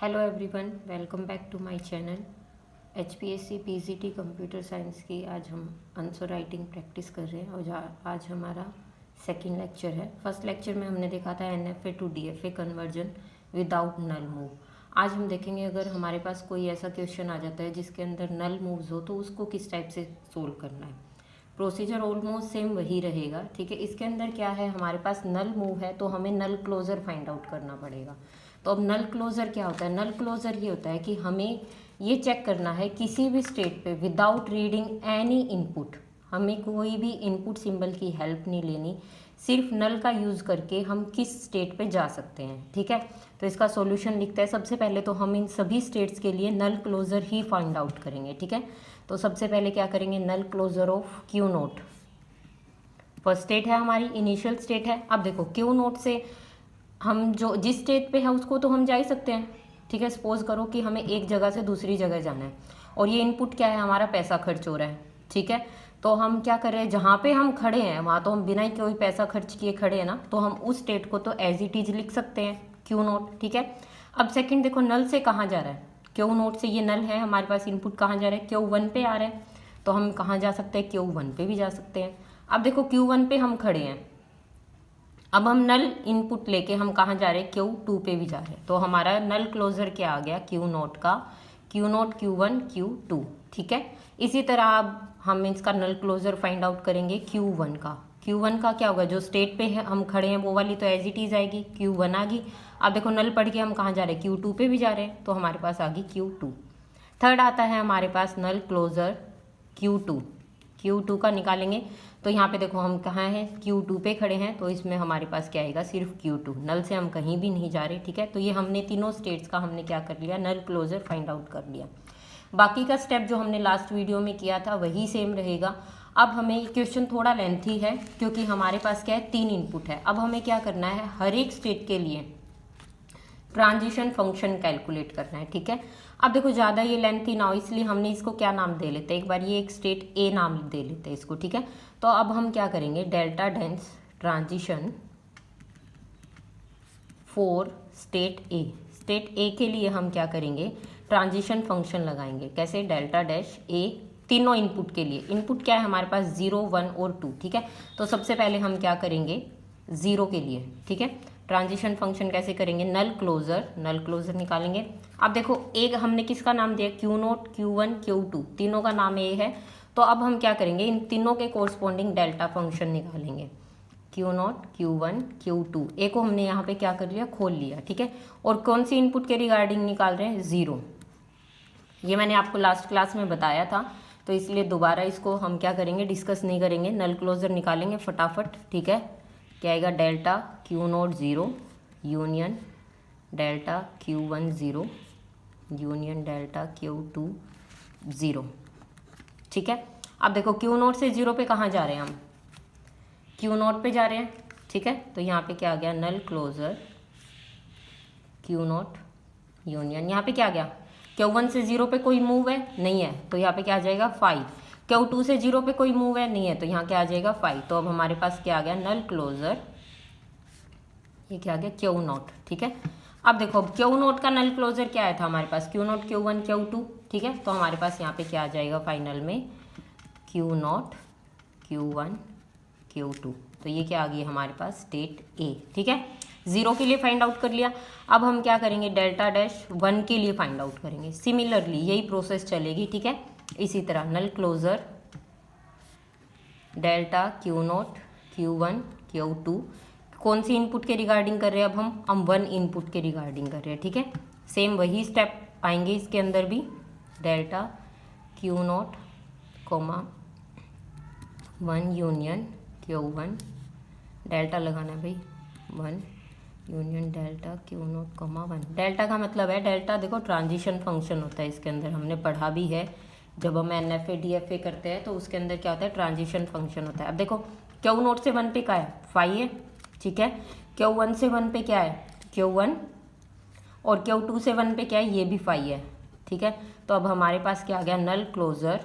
Hello everyone, welcome back to my channel. HPSC PGT computer science की आज हम answer writing practice कर रहे हैं और आज हमारा सेकंड लेक्चर है। फर्स्ट लेक्चर में हमने देखा था NFA to DFA conversion without null move. आज हम देखेंगे अगर हमारे पास कोई ऐसा क्वेश्चन आ जाता है जिसके अंदर नल मूव्स हो तो उसको किस टाइप से सोल्व करना है। प्रोसीजर ऑलमोस्ट सेम वही रहेगा, ठीक है। इसके अंदर क्या है, हमारे पास नल मूव है तो हमें नल क्लोजर फाइंड आउट करना पड़ेगा। तो अब नल क्लोजर क्या होता है? नल क्लोजर ये होता है कि हमें ये चेक करना है किसी भी स्टेट पे विदाउट रीडिंग एनी इनपुट, हमें कोई भी इनपुट सिंबल की हेल्प नहीं लेनी, सिर्फ नल का यूज़ करके हम किस स्टेट पे जा सकते हैं, ठीक है। तो इसका सॉल्यूशन लिखते हैं। सबसे पहले तो हम इन सभी स्टेट्स के लिए नल क्लोजर ही फाइंड आउट करेंगे, ठीक है। तो सबसे पहले क्या करेंगे, null closure of q naught. First state है हमारी, इनिशियल स्टेट है। अब देखो क्यू नोट से हम जो जिस स्टेट पे है उसको तो हम जा ही सकते हैं, ठीक है। सपोज करो कि हमें एक जगह से दूसरी जगह जाना है और ये इनपुट क्या है, हमारा पैसा खर्च हो रहा है, ठीक है। तो हम क्या कर रहे हैं, जहाँ पे हम खड़े हैं वहाँ तो हम बिना ही कोई पैसा खर्च किए खड़े हैं ना, तो हम उस स्टेट को तो एज इट इज लिख सकते हैं क्यू नोट, ठीक है। अब सेकंड देखो, नल से कहाँ जा रहा है, क्यू नोट से ये नल है हमारे पास, इनपुट कहाँ जा रहा है, Q1 पे आ रहा है। तो हम कहाँ जा सकते हैं, Q1 पे भी जा सकते हैं। अब देखो Q1 पे हम खड़े हैं, अब हम नल इनपुट लेके हम कहाँ जा रहे हैं, Q2 पे भी जा रहे हैं। तो हमारा नल क्लोजर क्या आ गया, क्यू नोट का, क्यू नोट Q1 Q2, ठीक है। इसी तरह अब हम इसका नल क्लोजर फाइंड आउट करेंगे Q1 का। Q1 का क्या होगा, जो स्टेट पे है हम खड़े हैं वो वाली तो एज इट इज आएगी, Q1 आ गई। अब देखो नल पढ़ के हम कहाँ जा रहे हैं, Q2 पे भी जा रहे हैं, तो हमारे पास आ गई Q2। थर्ड आता है हमारे पास नल क्लोजर Q2 का निकालेंगे। तो यहाँ पे देखो हम कहाँ हैं, Q2 पे खड़े हैं, तो इसमें हमारे पास क्या आएगा, सिर्फ Q2। नल से हम कहीं भी नहीं जा रहे, ठीक है। तो ये हमने तीनों स्टेट्स का हमने क्या कर लिया, नल क्लोजर फाइंड आउट कर लिया। बाकी का स्टेप जो हमने लास्ट वीडियो में किया था वही सेम रहेगा। अब हमें क्वेश्चन थोड़ा लेंथी है क्योंकि हमारे पास क्या है, 3 इनपुट है। अब हमें क्या करना है, हर एक स्टेट के लिए ट्रांजिशन फंक्शन कैलकुलेट करना है, ठीक है। अब देखो ज़्यादा ये लेंथी ना हो इसलिए हमने इसको क्या नाम दे लेते हैं, एक बार ये एक स्टेट ए नाम दे लेते हैं इसको, ठीक है। तो अब हम क्या करेंगे, delta dense transition for state a. State a के लिए हम क्या करेंगे, ट्रांजिशन फंक्शन लगाएंगे। कैसे, डेल्टा डैश ए, तीनों इनपुट के लिए। इनपुट क्या है हमारे पास, 0 1 और 2, ठीक है। तो सबसे पहले हम क्या करेंगे, 0 के लिए, ठीक है। ट्रांजिशन फंक्शन कैसे करेंगे, नल क्लोजर निकालेंगे। अब देखो एक हमने किसका नाम दिया, क्यू नोट Q1 Q2, तीनों का नाम ए है। तो अब हम क्या करेंगे, इन तीनों के कोरस्पॉन्डिंग डेल्टा फंक्शन निकालेंगे। क्यू नोट Q1 Q2, ए को हमने यहाँ पे क्या कर लिया, खोल लिया, ठीक है। और कौन सी इनपुट के रिगार्डिंग निकाल रहे हैं, 0। ये मैंने आपको लास्ट क्लास में बताया था, तो इसलिए दोबारा इसको हम क्या करेंगे, डिस्कस नहीं करेंगे। नल क्लोजर निकालेंगे फटाफट, ठीक है। क्या आएगा, delta q note 0 union delta Q1 0 union delta Q2 0, ठीक है। अब देखो क्यू नोट से 0 पे कहाँ जा रहे हैं हम, क्यू नोट पे जा रहे हैं, ठीक है। तो यहाँ पे क्या आ गया, नल क्लोजर क्यू नोट यूनियन, यहाँ पे क्या आ गया, Q1 से 0 पे कोई मूव है नहीं है, तो यहाँ पे क्या आ जाएगा 5। Q2 से 0 पे कोई मूव है नहीं है, तो यहाँ क्या आ जाएगा 5। तो अब हमारे पास क्या आ गया, नल क्लोजर, ये क्या आ गया, क्यू नोट, ठीक है। अब देखो क्यू नोट का नल क्लोजर क्या आया था हमारे पास, क्यू नोट Q1 Q2, ठीक है। तो हमारे पास यहाँ पे क्या आ जाएगा फाइनल में, क्यू नोट Q1 Q2। तो ये क्या आ गई हमारे पास, स्टेट ए, ठीक है। 0 के लिए फाइंड आउट कर लिया। अब हम क्या करेंगे, डेल्टा डैश 1 के लिए फाइंड आउट करेंगे। सिमिलरली यही प्रोसेस चलेगी, ठीक है। इसी तरह null closure delta q naught Q1 Q2, कौन सी इनपुट के रिगार्डिंग कर रहे हैं, अब हम 1 इनपुट के रिगार्डिंग कर रहे हैं, ठीक है। सेम वही स्टेप आएंगे इसके अंदर भी, delta q note 1 union Q1, delta लगाना है भाई, 1 union delta q note 1। Delta का मतलब है, डेल्टा देखो ट्रांजिशन फंक्शन होता है इसके अंदर, हमने पढ़ा भी है जब हम NFA DFA करते हैं तो उसके अंदर क्या होता है, ट्रांजिशन फंक्शन होता है। अब देखो क्यू नोट से 1 पे क्या है, 5 है, ठीक है। Q1 से 1 पे क्या है, Q1, और Q2 से 1 पे क्या है, ये भी 5 है, ठीक है। तो अब हमारे पास क्या आ गया, नल क्लोजर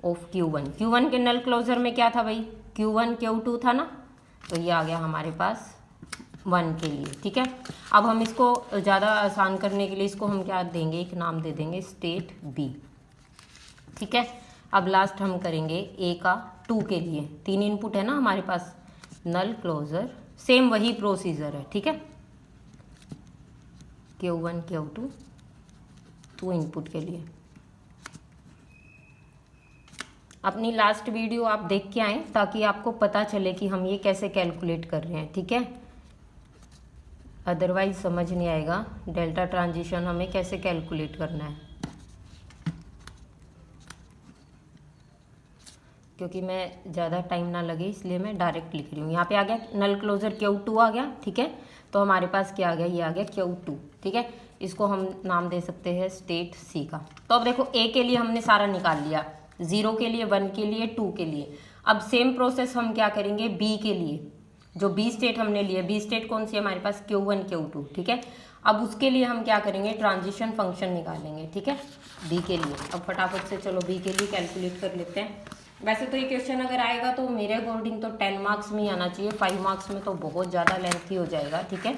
ऑफ Q1 के नल क्लोजर में क्या था भाई, Q1 Q2 था ना, तो ये आ गया हमारे पास 1 के लिए, ठीक है। अब हम इसको ज़्यादा आसान करने के लिए इसको हम क्या देंगे, एक नाम दे देंगे स्टेट बी, ठीक है। अब लास्ट हम करेंगे ए का 2 के लिए, 3 इनपुट है ना हमारे पास, नल क्लोजर, सेम वही प्रोसीजर है, ठीक है। Q1 Q2 2 इनपुट के लिए। अपनी लास्ट वीडियो आप देख के आएँ ताकि आपको पता चले कि हम ये कैसे कैलकुलेट कर रहे हैं, ठीक है। अदरवाइज समझ नहीं आएगा डेल्टा ट्रांजिशन हमें कैसे कैलकुलेट करना है, क्योंकि मैं ज़्यादा टाइम ना लगे इसलिए मैं डायरेक्ट लिख रही हूँ। यहाँ पे आ गया नल क्लोजर Q2 आ गया, ठीक है। तो हमारे पास क्या आ गया, ये आ गया Q2, ठीक है। इसको हम नाम दे सकते हैं स्टेट सी का। तो अब देखो ए के लिए हमने सारा निकाल लिया, 0 के लिए, 1 के लिए, 2 के लिए। अब सेम प्रोसेस हम क्या करेंगे बी के लिए, जो बी स्टेट हमने लिए, बी स्टेट कौन सी है हमारे पास, Q1 Q2, ठीक है। अब उसके लिए हम क्या करेंगे, ट्रांजिशन फंक्शन निकालेंगे, ठीक है, बी के लिए। अब फटाफट से चलो बी के लिए कैलकुलेट कर लेते हैं। वैसे तो ये क्वेश्चन अगर आएगा तो मेरे अकॉर्डिंग तो 10 मार्क्स में ही आना चाहिए, 5 मार्क्स में तो बहुत ज़्यादा लेंथी हो जाएगा, ठीक है।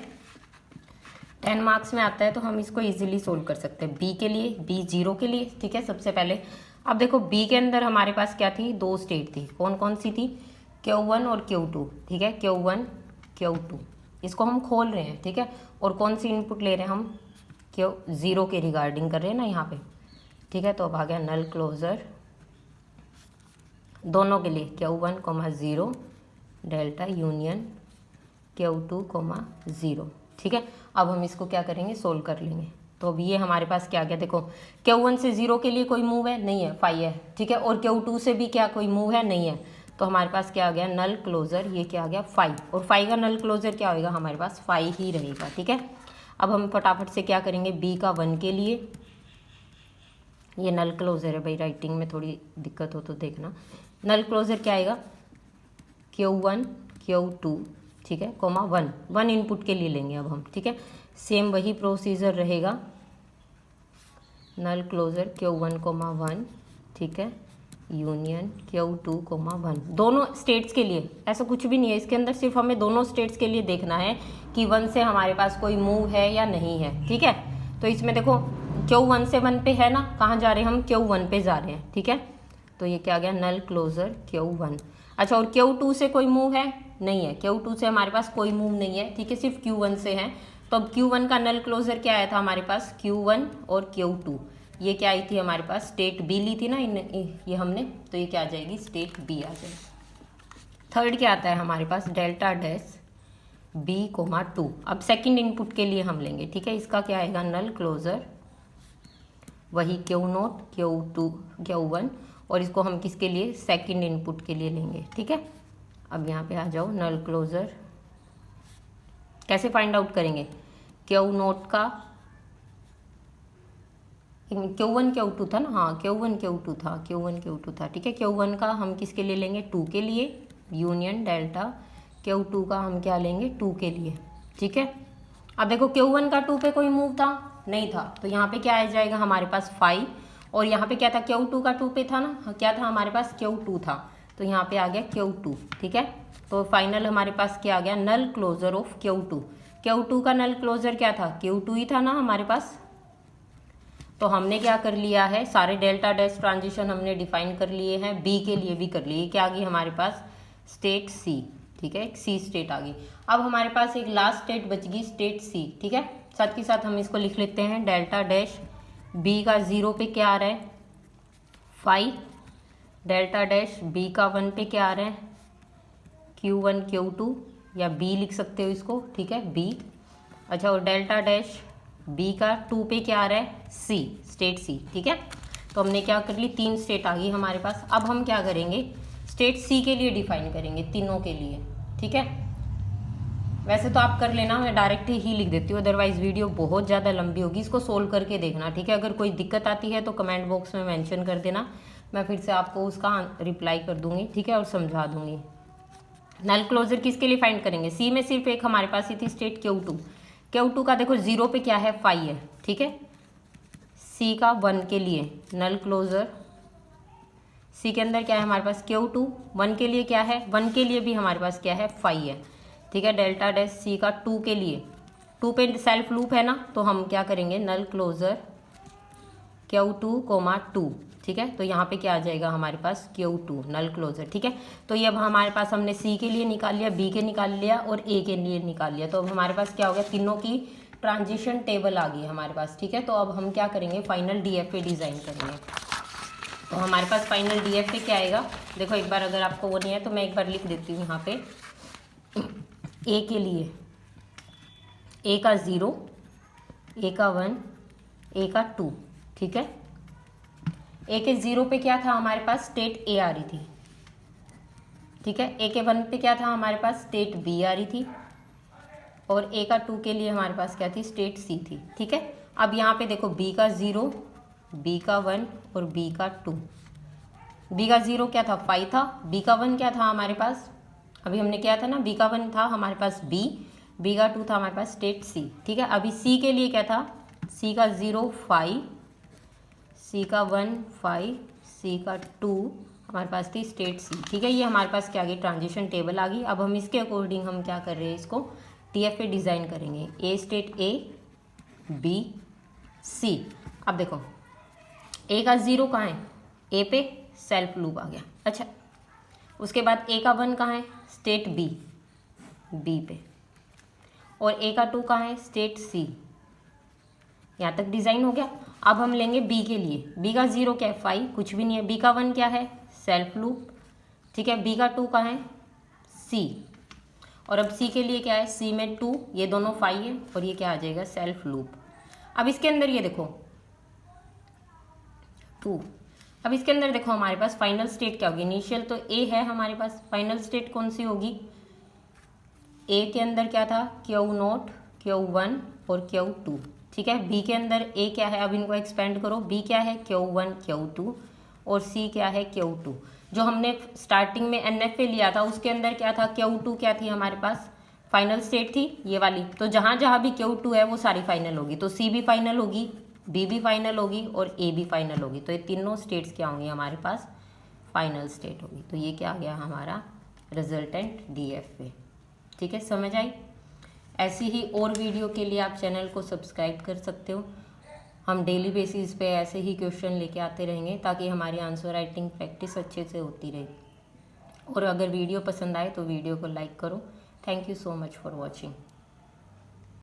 10 मार्क्स में आता है तो हम इसको इजीली सोल्व कर सकते हैं। बी के लिए, बी 0 के लिए, ठीक है। सबसे पहले अब देखो बी के अंदर हमारे पास क्या थी, 2 स्टेट थी, कौन कौन सी थी, Q1 और Q2, ठीक है। Q1 Q2 इसको हम खोल रहे हैं, ठीक है। और कौन सी इनपुट ले रहे हैं हम, Q0 के रिगार्डिंग कर रहे हैं ना यहाँ पे, ठीक है। तो अब आ गया नल क्लोजर दोनों के लिए, Q1 0 डेल्टा यूनियन Q2 0, ठीक है। अब हम इसको क्या करेंगे, सोल्व कर लेंगे। तो अब ये हमारे पास क्या आ गया, देखो Q1 से 0 के लिए कोई मूव है नहीं है, 5 है, ठीक है। और Q2 से भी क्या कोई मूव है नहीं है, तो हमारे पास क्या आ गया, नल क्लोजर, ये क्या आ गया 5, और 5 का नल क्लोजर क्या होगा हमारे पास, 5 ही रहेगा, ठीक है। अब हम फटाफट से क्या करेंगे, बी का 1 के लिए, ये नल क्लोजर है भाई, राइटिंग में थोड़ी दिक्कत हो तो देखना। नल क्लोजर क्या आएगा, Q1 Q2, ठीक है, कोमा 1 इनपुट के लिए लेंगे अब हम, ठीक है। सेम वही प्रोसीजर रहेगा, नल क्लोजर Q1 1, ठीक है, यूनियन Q2 1, दोनों स्टेट्स के लिए। ऐसा कुछ भी नहीं है इसके अंदर, सिर्फ हमें दोनों स्टेट्स के लिए देखना है कि 1 से हमारे पास कोई मूव है या नहीं है, ठीक है। तो इसमें देखो Q1 से 1 पे है ना, कहाँ जा रहे हैं हम, Q1 पे जा रहे हैं, ठीक है। तो ये क्या आ गया, नल क्लोजर Q1। अच्छा, और Q2 से कोई मूव है नहीं है, Q2 से हमारे पास कोई मूव नहीं है, ठीक है, सिर्फ Q1 से है। तो अब Q1 का नल क्लोजर क्या आया था हमारे पास, Q1 और Q2, ये क्या आई थी हमारे पास, स्टेट बी ली थी ना ये हमने, तो ये क्या आ जाएगी, स्टेट बी आ जाएगी। थर्ड क्या आता है हमारे पास, डेल्टा डैश B, 2। अब सेकंड इनपुट के लिए हम लेंगे, ठीक है। इसका क्या आएगा, नल क्लोजर वही Q0 Q2 Q1, और इसको हम किसके लिए, सेकंड इनपुट के लिए लेंगे, ठीक है। अब यहाँ पे आ जाओ, नल क्लोजर कैसे फाइंड आउट करेंगे, Q0 का Q1 Q2 था ना, हाँ Q1 Q2 था, ठीक है। Q1 का हम किसके लिए लेंगे, 2 के लिए, यूनियन डेल्टा Q2 का हम क्या लेंगे, 2 के लिए, ठीक है। अब देखो Q1 का 2 पे कोई मूव था नहीं था, तो यहाँ पे क्या आ जाएगा हमारे पास 5, और यहाँ पे क्या था, Q2 का 2 पे था ना, क्या था हमारे पास, Q2 था, तो यहाँ पे आ गया Q2, ठीक है। तो फाइनल हमारे पास क्या आ गया, नल क्लोजर ऑफ Q2 का नल क्लोजर क्या था, Q2 ही था ना हमारे पास। तो हमने क्या कर लिया है, सारे डेल्टा डैश ट्रांजिशन हमने डिफाइन कर लिए हैं, बी के लिए भी कर लिए। क्या आ गई हमारे पास, स्टेट सी, ठीक है, एक सी स्टेट आ गई। अब हमारे पास एक लास्ट स्टेट बच गई, स्टेट सी, ठीक है। साथ के साथ हम इसको लिख लेते हैं, डेल्टा डैश बी का 0 पे क्या आ रहा है, 5, डेल्टा डैश बी का 1 पे क्या आ रहा है, Q1 Q2, या बी लिख सकते हो इसको, ठीक है, बी। अच्छा, और डेल्टा डैश बी का 2 पे क्या आ रहा है, सी, स्टेट सी, ठीक है। तो हमने क्या कर ली, 3 स्टेट आ गई हमारे पास। अब हम क्या करेंगे, स्टेट सी के लिए डिफाइन करेंगे, तीनों के लिए, ठीक है। वैसे तो आप कर लेना, मैं डायरेक्ट ही लिख देती हूँ, अदरवाइज वीडियो बहुत ज़्यादा लंबी होगी। इसको सोल्व करके देखना, ठीक है। अगर कोई दिक्कत आती है तो कमेंट बॉक्स में मेंशन कर देना, मैं फिर से आपको उसका रिप्लाई कर दूंगी, ठीक है, और समझा दूंगी। नल क्लोजर किसके लिए फाइंड करेंगे, सी में सिर्फ एक हमारे पास ही थी, स्टेट Q2 का देखो 0 पे क्या है, 5 है, ठीक है। सी का 1 के लिए नल क्लोजर, सी के अंदर क्या है हमारे पास, Q2, 1 के लिए क्या है, 1 के लिए भी हमारे पास क्या है, 5 है, ठीक है। डेल्टा डैश सी का 2 के लिए, 2 पे सेल्फ लूप है ना, तो हम क्या करेंगे, नल क्लोजर Q2 कोमा 2, ठीक है। तो यहाँ पे क्या आ जाएगा हमारे पास Q2 नल क्लोजर, ठीक है। तो ये अब हमारे पास हमने सी के लिए निकाल लिया, बी के निकाल लिया और ए के लिए निकाल लिया। तो अब हमारे पास क्या हो गया, तीनों की ट्रांजिशन टेबल आ गई हमारे पास, ठीक है। तो अब हम क्या करेंगे, फाइनल DFA डिज़ाइन करेंगे। तो हमारे पास फाइनल DFA क्या आएगा, देखो एक बार, अगर आपको वो नहीं है तो मैं एक बार लिख देती हूँ यहाँ पे। ए के लिए ए का 0, ए का 1, ए का 2, ठीक है। ए के 0 पे क्या था हमारे पास, स्टेट ए आ रही थी, ठीक है। ए के 1 पे क्या था हमारे पास, स्टेट बी आ रही थी, और ए का 2 के लिए हमारे पास क्या थी, स्टेट सी थी, ठीक है। अब यहाँ पे देखो बी का 0, बी का 1 और बी का 2। बी का 0 क्या था, 5 था। बी का 1 क्या था हमारे पास, अभी हमने क्या था ना, बी का 1 था हमारे पास बी, बी का 2 था हमारे पास स्टेट सी, ठीक है। अभी सी के लिए क्या था, सी का 0 5, सी का 1 5, सी का 2 हमारे पास थी स्टेट सी, ठीक है। ये हमारे पास क्या आ गई, ट्रांजिशन टेबल आ गई। अब हम इसके अकॉर्डिंग हम क्या कर रहे हैं, इसको DFA डिज़ाइन करेंगे। ए स्टेट ए, बी, सी। अब देखो ए का 0 कहाँ है, ए पे सेल्फ लूप आ गया, अच्छा। उसके बाद ए का 1 कहाँ है, स्टेट बी, बी पे, और ए का 2 कहाँ है, स्टेट सी। यहाँ तक डिज़ाइन हो गया। अब हम लेंगे बी के लिए। बी का 0 क्या है, 5, कुछ भी नहीं है। बी का 1 क्या है, सेल्फ लूप, ठीक है। बी का 2 कहाँ है, सी, और अब सी के लिए क्या है, सी में 2, ये दोनों 5 है, और ये क्या आ जाएगा, सेल्फ लूप। अब इसके अंदर ये देखो 2, अब इसके अंदर देखो हमारे पास फाइनल स्टेट क्या होगी, इनिशियल तो ए है हमारे पास, फाइनल स्टेट कौन सी होगी, ए के अंदर क्या था, Q0, Q1 और Q2, ठीक है। बी के अंदर ए क्या है, अब इनको एक्सपेंड करो, बी क्या है, Q1 Q2 और सी क्या है, Q2। जो हमने स्टार्टिंग में NFA लिया था उसके अंदर क्या था, Q2 क्या थी हमारे पास, फाइनल स्टेट थी ये वाली। तो जहाँ जहाँ भी Q2 है वो सारी फाइनल होगी, तो सी भी फाइनल होगी, बी भी फाइनल होगी और ए भी फाइनल होगी। तो ये तीनों स्टेट्स क्या होंगी हमारे पास, फाइनल स्टेट होगी। तो ये क्या आ गया हमारा रिजल्टेंट DFA, ठीक है, समझ आई। ऐसी ही और वीडियो के लिए आप चैनल को सब्सक्राइब कर सकते हो। हम डेली बेसिस पे ऐसे ही क्वेश्चन लेके आते रहेंगे ताकि हमारी आंसर राइटिंग प्रैक्टिस अच्छे से होती रहे। और अगर वीडियो पसंद आए तो वीडियो को लाइक करो। Thank you so much for watching.